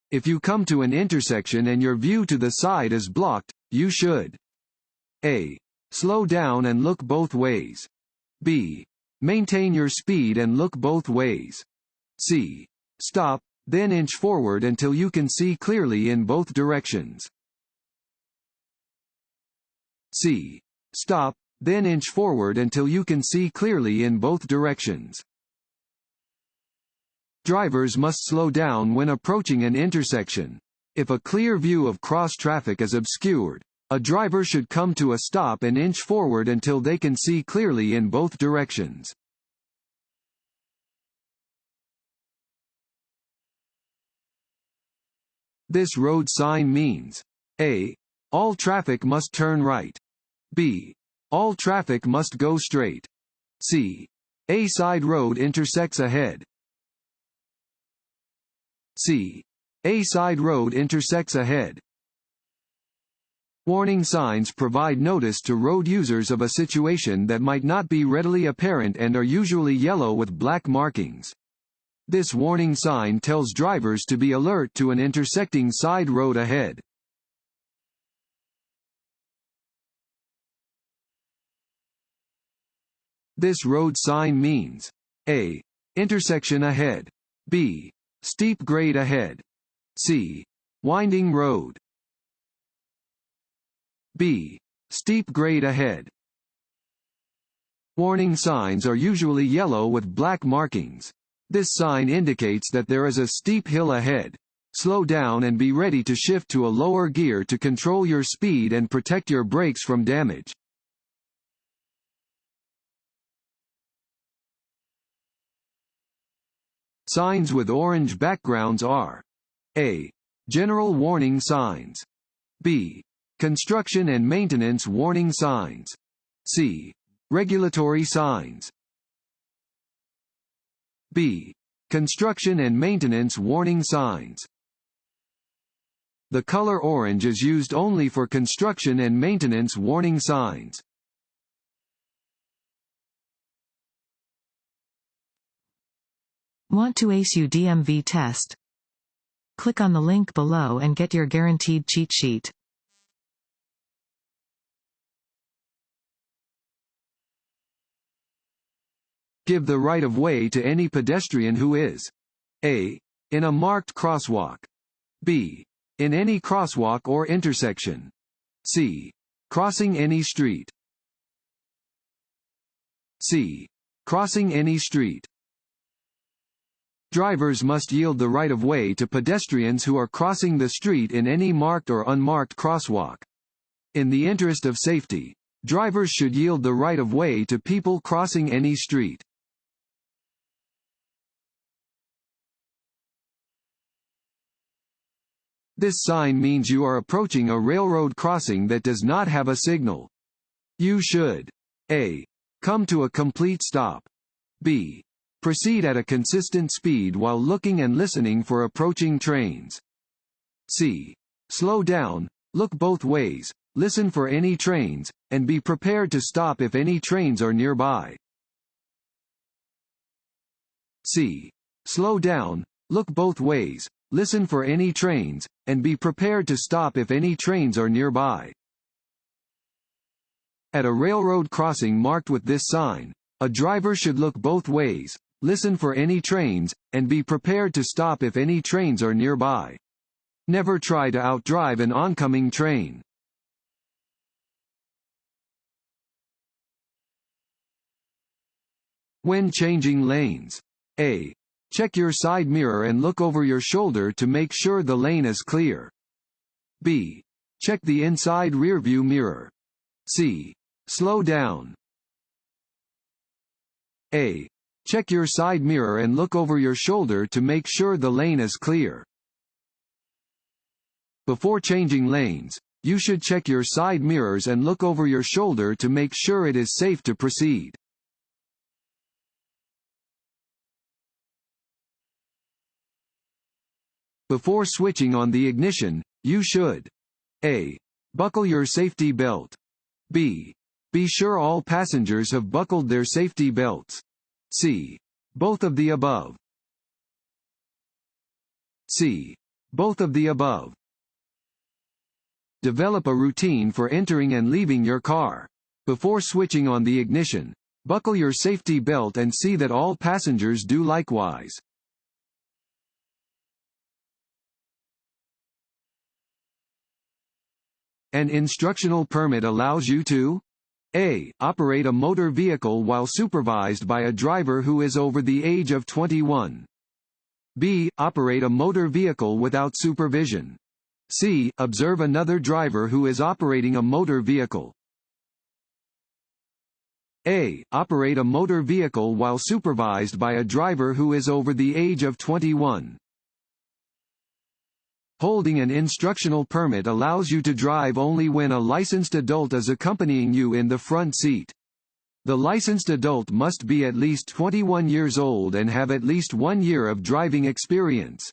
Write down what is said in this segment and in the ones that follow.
If you come to an intersection and your view to the side is blocked, you should A. Slow down and look both ways. B. Maintain your speed and look both ways. C. Stop, then inch forward until you can see clearly in both directions. C. Stop, then inch forward until you can see clearly in both directions. Drivers must slow down when approaching an intersection. If a clear view of cross traffic is obscured, a driver should come to a stop and inch forward until they can see clearly in both directions. This road sign means A. All traffic must turn right. B. All traffic must go straight. C. A side road intersects ahead. C. A side road intersects ahead. Warning signs provide notice to road users of a situation that might not be readily apparent and are usually yellow with black markings. This warning sign tells drivers to be alert to an intersecting side road ahead. This road sign means A. Intersection ahead. B. Steep grade ahead. C. Winding road. B. Steep grade ahead. Warning signs are usually yellow with black markings. This sign indicates that there is a steep hill ahead. Slow down and be ready to shift to a lower gear to control your speed and protect your brakes from damage. Signs with orange backgrounds are A. General warning signs. B. Construction and maintenance warning signs. C. Regulatory signs. B. Construction and maintenance warning signs. The color orange is used only for construction and maintenance warning signs. Want to ace your DMV test? Click on the link below and get your guaranteed cheat sheet. Give the right of way to any pedestrian who is A. In a marked crosswalk. B. In any crosswalk or intersection. C. Crossing any street. C. Crossing any street. Drivers must yield the right of way to pedestrians who are crossing the street in any marked or unmarked crosswalk. In the interest of safety, drivers should yield the right of way to people crossing any street. This sign means you are approaching a railroad crossing that does not have a signal. You should A. Come to a complete stop. B. Proceed at a consistent speed while looking and listening for approaching trains. C. Slow down, look both ways, listen for any trains, and be prepared to stop if any trains are nearby. C. Slow down, look both ways, listen for any trains, and be prepared to stop if any trains are nearby. At a railroad crossing marked with this sign, a driver should look both ways, listen for any trains, and be prepared to stop if any trains are nearby. Never try to outdrive an oncoming train. When changing lanes. A. Check your side mirror and look over your shoulder to make sure the lane is clear. B. Check the inside rearview mirror. C. Slow down. A. Check your side mirror and look over your shoulder to make sure the lane is clear. Before changing lanes, you should check your side mirrors and look over your shoulder to make sure it is safe to proceed. Before switching on the ignition, you should A. Buckle your safety belt. B. Be sure all passengers have buckled their safety belts. C. Both of the above. C. Both of the above. Develop a routine for entering and leaving your car. Before switching on the ignition, buckle your safety belt and see that all passengers do likewise. An instructional permit allows you to A. Operate a motor vehicle while supervised by a driver who is over the age of 21. B. Operate a motor vehicle without supervision. C. Observe another driver who is operating a motor vehicle. A. Operate a motor vehicle while supervised by a driver who is over the age of 21. Holding an instructional permit allows you to drive only when a licensed adult is accompanying you in the front seat. The licensed adult must be at least 21 years old and have at least 1 year of driving experience.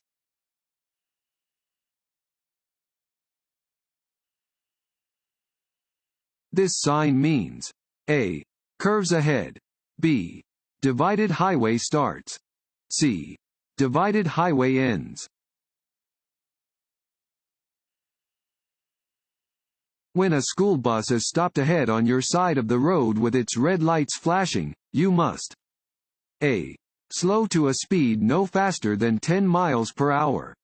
This sign means A. Curves ahead. B. Divided highway starts. C. Divided highway ends. When a school bus is stopped ahead on your side of the road with its red lights flashing, you must A. Slow to a speed no faster than 10 miles per hour.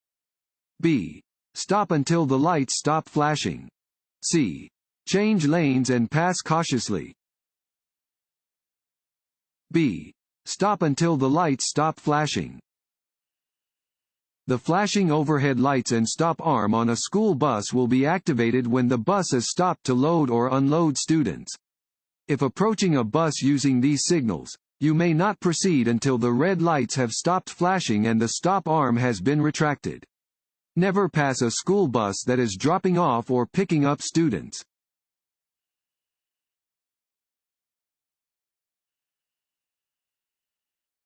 B. Stop until the lights stop flashing. C. Change lanes and pass cautiously. B. Stop until the lights stop flashing. The flashing overhead lights and stop arm on a school bus will be activated when the bus is stopped to load or unload students. If approaching a bus using these signals, you may not proceed until the red lights have stopped flashing and the stop arm has been retracted. Never pass a school bus that is dropping off or picking up students.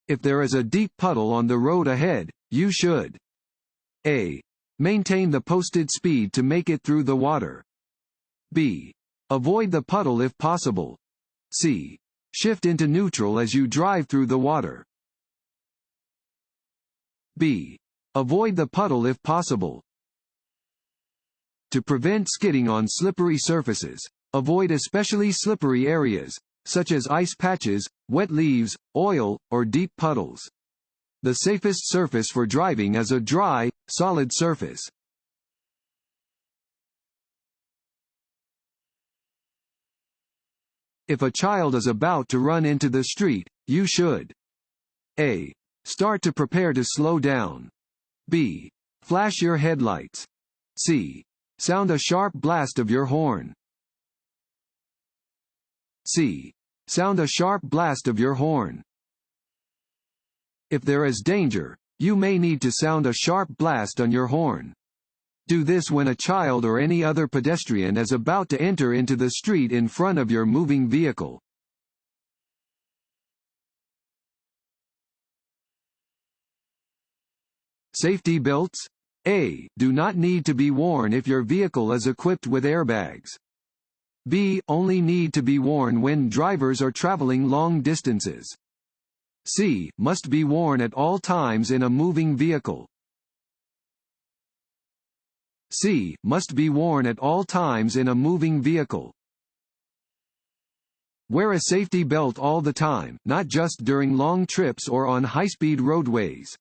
If there is a deep puddle on the road ahead, you should A. Maintain the posted speed to make it through the water. B. Avoid the puddle if possible. C. Shift into neutral as you drive through the water. B. Avoid the puddle if possible. To prevent skidding on slippery surfaces, avoid especially slippery areas, such as ice patches, wet leaves, oil, or deep puddles. The safest surface for driving is a dry, solid surface. If a child is about to run into the street, you should A. Start to prepare to slow down. B. Flash your headlights. C. Sound a sharp blast of your horn. C. Sound a sharp blast of your horn. If there is danger, you may need to sound a sharp blast on your horn. Do this when a child or any other pedestrian is about to enter into the street in front of your moving vehicle. Safety belts? A. Do not need to be worn if your vehicle is equipped with airbags. B. Only need to be worn when drivers are traveling long distances. C. Must be worn at all times in a moving vehicle. C. Must be worn at all times in a moving vehicle. Wear a safety belt all the time, not just during long trips or on high-speed roadways.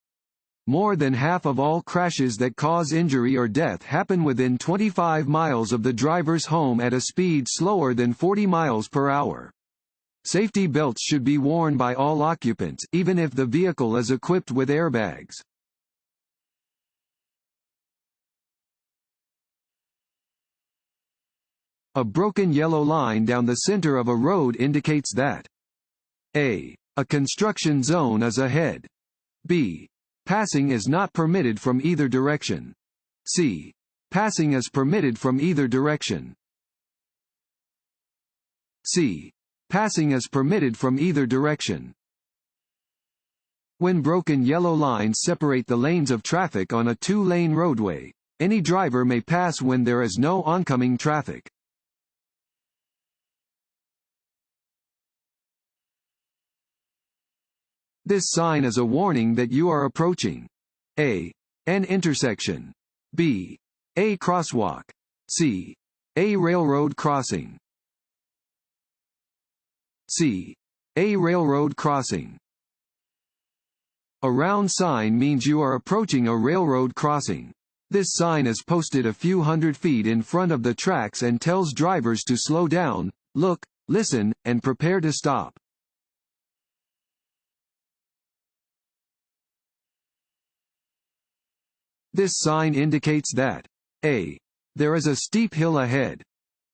More than half of all crashes that cause injury or death happen within 25 miles of the driver's home at a speed slower than 40 miles per hour. Safety belts should be worn by all occupants, even if the vehicle is equipped with airbags. A broken yellow line down the center of a road indicates that A. A construction zone is ahead. B. Passing is not permitted from either direction. C. Passing is permitted from either direction. C. Passing is permitted from either direction. When broken yellow lines separate the lanes of traffic on a two-lane roadway, any driver may pass when there is no oncoming traffic. This sign is a warning that you are approaching A. An intersection. B. A crosswalk. C. A railroad crossing. C. A railroad crossing. A round sign means you are approaching a railroad crossing. This sign is posted a few hundred feet in front of the tracks and tells drivers to slow down, look, listen, and prepare to stop. This sign indicates that A. There is a steep hill ahead.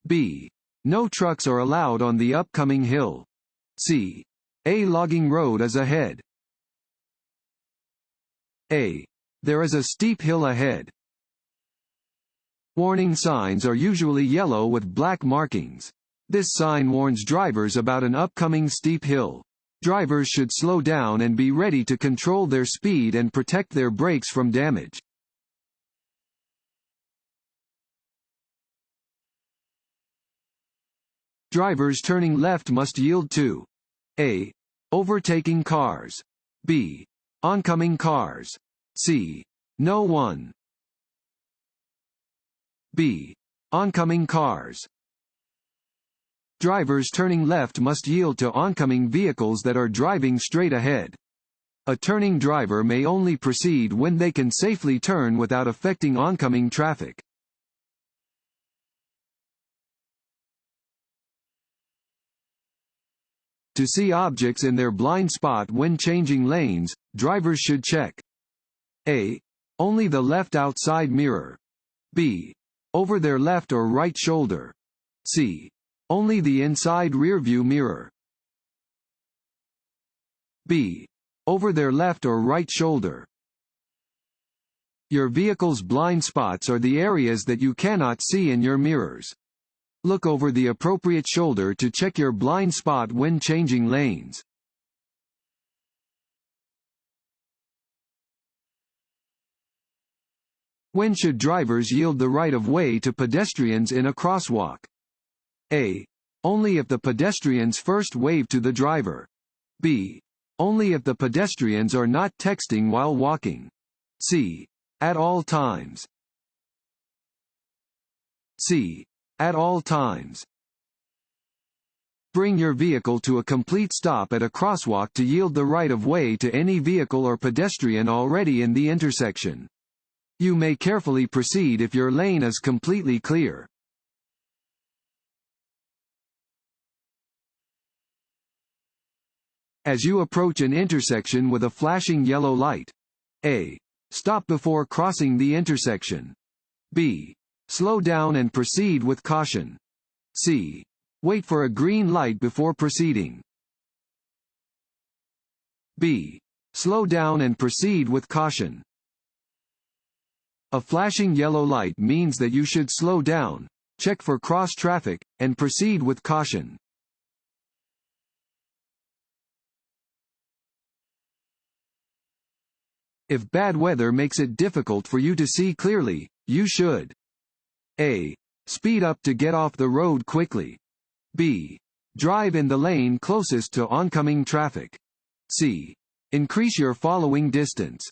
B. No trucks are allowed on the upcoming hill. C. A logging road is ahead. A. There is a steep hill ahead. Warning signs are usually yellow with black markings. This sign warns drivers about an upcoming steep hill. Drivers should slow down and be ready to control their speed and protect their brakes from damage. Drivers turning left must yield to A. Overtaking cars. B. Oncoming cars. C. No one. B. Oncoming cars. Drivers turning left must yield to oncoming vehicles that are driving straight ahead. A turning driver may only proceed when they can safely turn without affecting oncoming traffic. To see objects in their blind spot when changing lanes, drivers should check A. Only the left outside mirror. B. Over their left or right shoulder. C. Only the inside rearview mirror. B. Over their left or right shoulder. Your vehicle's blind spots are the areas that you cannot see in your mirrors. Look over the appropriate shoulder to check your blind spot when changing lanes. When should drivers yield the right of way to pedestrians in a crosswalk? A. Only if the pedestrians first wave to the driver. B. Only if the pedestrians are not texting while walking. C. At all times. C. At all times. Bring your vehicle to a complete stop at a crosswalk to yield the right of way to any vehicle or pedestrian already in the intersection. You may carefully proceed if your lane is completely clear. As you approach an intersection with a flashing yellow light, A. Stop before crossing the intersection. B. Slow down and proceed with caution. C. Wait for a green light before proceeding. B. Slow down and proceed with caution. A flashing yellow light means that you should slow down, check for cross traffic, and proceed with caution. If bad weather makes it difficult for you to see clearly, you should A. Speed up to get off the road quickly. B. Drive in the lane closest to oncoming traffic. C. Increase your following distance.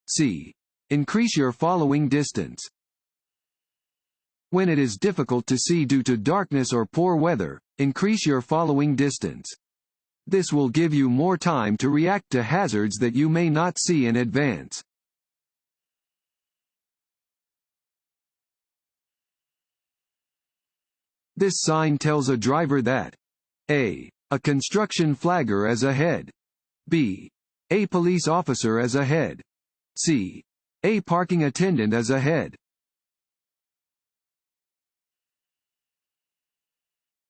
C. Increase your following distance. When it is difficult to see due to darkness or poor weather, increase your following distance. This will give you more time to react to hazards that you may not see in advance. This sign tells a driver that A. A construction flagger is ahead. B. A police officer is ahead. C. A parking attendant is ahead.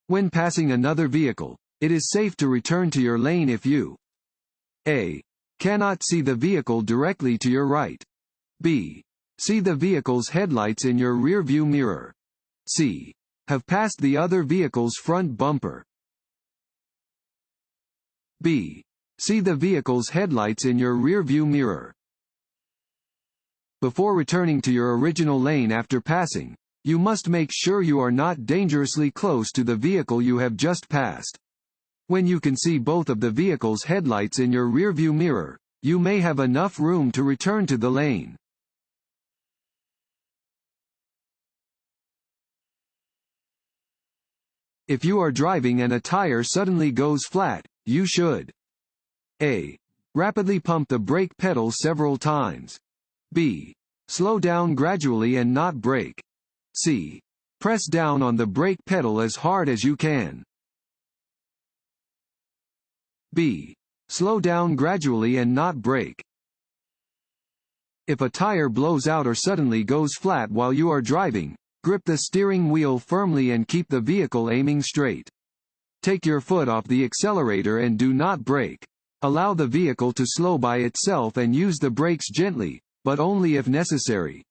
When passing another vehicle, it is safe to return to your lane if you A. Cannot see the vehicle directly to your right. B. See the vehicle's headlights in your rearview mirror. C. Have passed the other vehicle's front bumper. B. See the vehicle's headlights in your rearview mirror. Before returning to your original lane after passing, you must make sure you are not dangerously close to the vehicle you have just passed. When you can see both of the vehicle's headlights in your rearview mirror, you may have enough room to return to the lane. If you are driving and a tire suddenly goes flat, you should A. Rapidly pump the brake pedal several times. B. Slow down gradually and not brake. C. Press down on the brake pedal as hard as you can. B. Slow down gradually and not brake. If a tire blows out or suddenly goes flat while you are driving, grip the steering wheel firmly and keep the vehicle aiming straight. Take your foot off the accelerator and do not brake. Allow the vehicle to slow by itself and use the brakes gently, but only if necessary.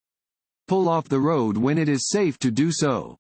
Pull off the road when it is safe to do so.